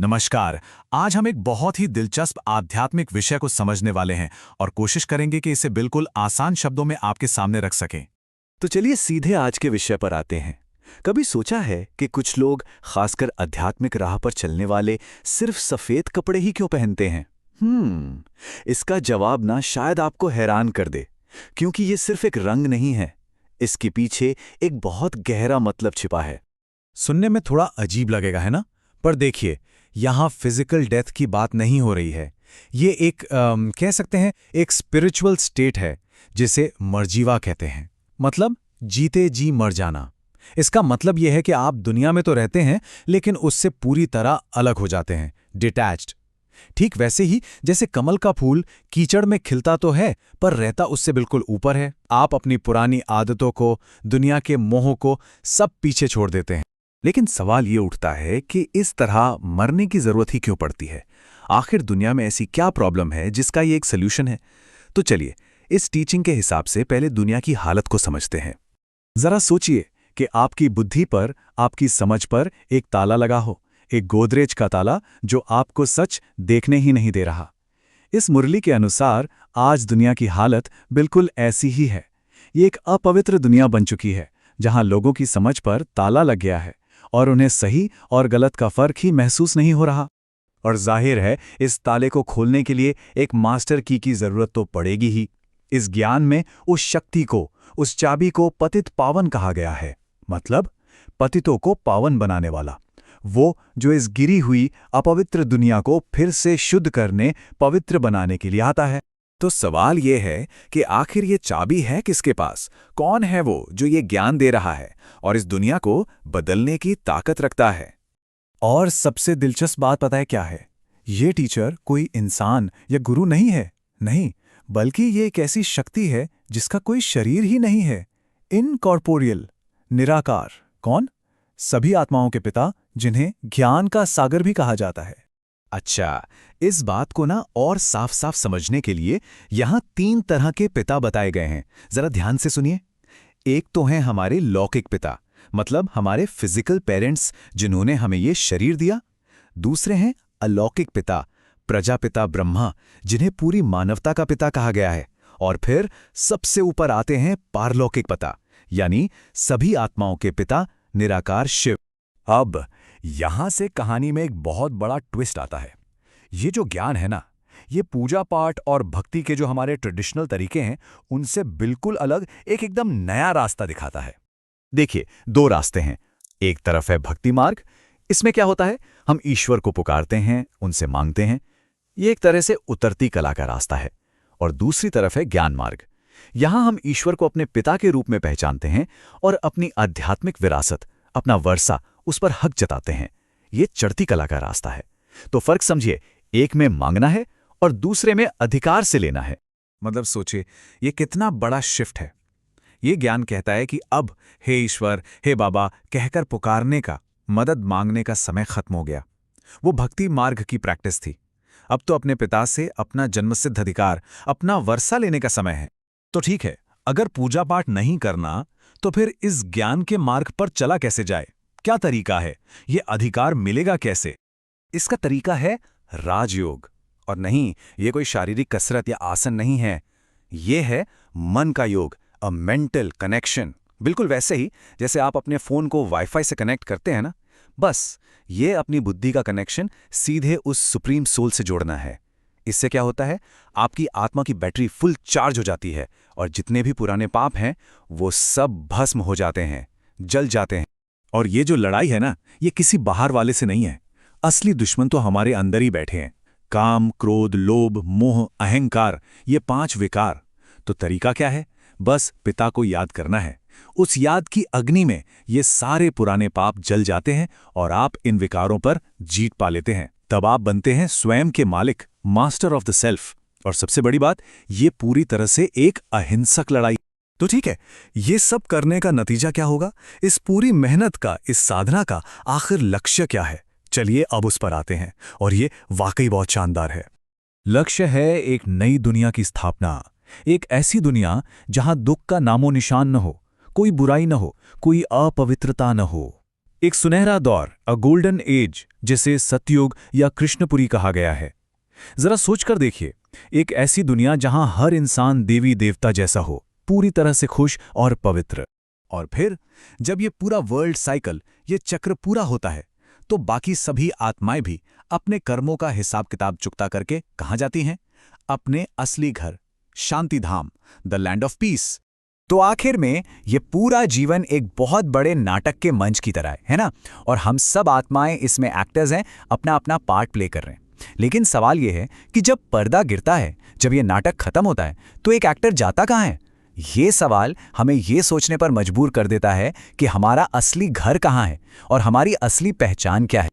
नमस्कार। आज हम एक बहुत ही दिलचस्प आध्यात्मिक विषय को समझने वाले हैं और कोशिश करेंगे कि इसे बिल्कुल आसान शब्दों में आपके सामने रख सकें। तो चलिए सीधे आज के विषय पर आते हैं। कभी सोचा है कि कुछ लोग, खासकर आध्यात्मिक राह पर चलने वाले, सिर्फ सफेद कपड़े ही क्यों पहनते हैं? इसका जवाब ना शायद आपको हैरान कर दे, क्योंकि ये सिर्फ एक रंग नहीं है। इसके पीछे एक बहुत गहरा मतलब छिपा है। सुनने में थोड़ा अजीब लगेगा, है ना? पर देखिए, यहाँ फिजिकल डेथ की बात नहीं हो रही है। ये एक कह सकते हैं एक स्पिरिचुअल स्टेट है, जिसे मरजीवा कहते हैं। मतलब जीते जी मर जाना। इसका मतलब यह है कि आप दुनिया में तो रहते हैं, लेकिन उससे पूरी तरह अलग हो जाते हैं, डिटैच्ड। ठीक वैसे ही जैसे कमल का फूल कीचड़ में खिलता तो है, पर रहता उससे बिल्कुल ऊपर है। आप अपनी पुरानी आदतों को, दुनिया के मोह को सब पीछे छोड़ देते हैं। लेकिन सवाल ये उठता है कि इस तरह मरने की जरूरत ही क्यों पड़ती है? आखिर दुनिया में ऐसी क्या प्रॉब्लम है जिसका ये एक सल्यूशन है? तो चलिए, इस टीचिंग के हिसाब से पहले दुनिया की हालत को समझते हैं। जरा सोचिए कि आपकी बुद्धि पर, आपकी समझ पर एक ताला लगा हो, एक गोदरेज का ताला जो आपको सच देखने ही नहीं दे रहा। इस मुरली के अनुसार आज दुनिया की हालत बिल्कुल ऐसी ही है। ये एक अपवित्र दुनिया बन चुकी है, जहां लोगों की समझ पर ताला लग गया है और उन्हें सही और गलत का फर्क ही महसूस नहीं हो रहा। और जाहिर है, इस ताले को खोलने के लिए एक मास्टर की जरूरत तो पड़ेगी ही। इस ज्ञान में उस शक्ति को, उस चाबी को पतित पावन कहा गया है। मतलब पतितों को पावन बनाने वाला, वो जो इस गिरी हुई अपवित्र दुनिया को फिर से शुद्ध करने, पवित्र बनाने के लिए आता है। तो सवाल ये है कि आखिर ये चाबी है किसके पास? कौन है वो जो ये ज्ञान दे रहा है और इस दुनिया को बदलने की ताकत रखता है? और सबसे दिलचस्प बात पता है क्या है? ये टीचर कोई इंसान या गुरु नहीं है, नहीं, बल्कि ये एक ऐसी शक्ति है जिसका कोई शरीर ही नहीं है। इनकॉर्पोरियल, निराकार। कौन? सभी आत्माओं के पिता, जिन्हें ज्ञान का सागर भी कहा जाता है। अच्छा, इस बात को ना और साफ साफ समझने के लिए यहां 3 तरह के पिता बताए गए हैं। जरा ध्यान से सुनिए। एक तो हैं हमारे लौकिक पिता, मतलब हमारे फिजिकल पेरेंट्स, जिन्होंने हमें ये शरीर दिया। दूसरे हैं अलौकिक पिता, प्रजापिता ब्रह्मा, जिन्हें पूरी मानवता का पिता कहा गया है। और फिर सबसे ऊपर आते हैं पारलौकिक पिता, यानी सभी आत्माओं के पिता, निराकार शिव। अब यहां से कहानी में एक बहुत बड़ा ट्विस्ट आता है। ये जो ज्ञान है ना, ये पूजा पाठ और भक्ति के जो हमारे ट्रेडिशनल तरीके हैं, उनसे बिल्कुल अलग एक एकदम नया रास्ता दिखाता है। देखिए, 2 रास्ते हैं। एक तरफ है भक्ति मार्ग। इसमें क्या होता है, हम ईश्वर को पुकारते हैं, उनसे मांगते हैं। ये एक तरह से उतरती कला का रास्ता है। और दूसरी तरफ है ज्ञान मार्ग। यहां हम ईश्वर को अपने पिता के रूप में पहचानते हैं और अपनी आध्यात्मिक विरासत, अपना वर्षा, उस पर हक जताते हैं। ये चढ़ती कला का रास्ता है। तो फर्क समझिए, एक में मांगना है और दूसरे में अधिकार से लेना है। मतलब सोचिए, ये कितना बड़ा शिफ्ट है। ये ज्ञान कहता है कि अब हे ईश्वर, हे बाबा कहकर पुकारने का, मदद मांगने का समय खत्म हो गया। वो भक्ति मार्ग की प्रैक्टिस थी। अब तो अपने पिता से अपना जन्मसिद्ध अधिकार, अपना वर्षा लेने का समय है। तो ठीक है, अगर पूजा पाठ नहीं करना, तो फिर इस ज्ञान के मार्ग पर चला कैसे जाए? क्या तरीका है? ये अधिकार मिलेगा कैसे? इसका तरीका है राजयोग। और नहीं, ये कोई शारीरिक कसरत या आसन नहीं है। ये है मन का योग, अ मेंटल कनेक्शन। बिल्कुल वैसे ही जैसे आप अपने फोन को वाईफाई से कनेक्ट करते हैं ना, बस ये अपनी बुद्धि का कनेक्शन सीधे उस सुप्रीम सोल से जोड़ना है। इससे क्या होता है, आपकी आत्मा की बैटरी फुल चार्ज हो जाती है और जितने भी पुराने पाप हैं, वो सब भस्म हो जाते हैं, जल जाते हैं। और ये जो लड़ाई है ना, ये किसी बाहर वाले से नहीं है। असली दुश्मन तो हमारे अंदर ही बैठे हैं। काम, क्रोध, लोभ, मोह, अहंकार, ये 5 विकार। तो तरीका क्या है? बस पिता को याद करना है। उस याद की अग्नि में ये सारे पुराने पाप जल जाते हैं और आप इन विकारों पर जीत पा लेते हैं। तब आप बनते हैं स्वयं के मालिक, मास्टर ऑफ द सेल्फ। और सबसे बड़ी बात, ये पूरी तरह से एक अहिंसक लड़ाई। तो ठीक है, ये सब करने का नतीजा क्या होगा? इस पूरी मेहनत का, इस साधना का आखिर लक्ष्य क्या है? चलिए अब उस पर आते हैं, और ये वाकई बहुत शानदार है। लक्ष्य है एक नई दुनिया की स्थापना। एक ऐसी दुनिया जहां दुख का नामो निशान न हो, कोई बुराई न हो, कोई अपवित्रता न हो। एक सुनहरा दौर, अ गोल्डन एज, जिसे सतयुग या कृष्णपुरी कहा गया है। जरा सोचकर देखिए, एक ऐसी दुनिया जहां हर इंसान देवी देवता जैसा हो, पूरी तरह से खुश और पवित्र। और फिर जब ये पूरा वर्ल्ड साइकिल, ये चक्र पूरा होता है, तो बाकी सभी आत्माएं भी अपने कर्मों का हिसाब किताब चुकता करके कहाँ जाती हैं? अपने असली घर, शांति धाम, द लैंड ऑफ पीस। तो आखिर में ये पूरा जीवन एक बहुत बड़े नाटक के मंच की तरह है ना? और हम सब आत्माएं इसमें एक्टर्स हैं, अपना अपना पार्ट प्ले कर रहे हैं। लेकिन सवाल ये है कि जब पर्दा गिरता है, जब ये नाटक खत्म होता है, तो एक एक्टर जाता कहाँ है? ये सवाल हमें ये सोचने पर मजबूर कर देता है कि हमारा असली घर कहाँ है और हमारी असली पहचान क्या है।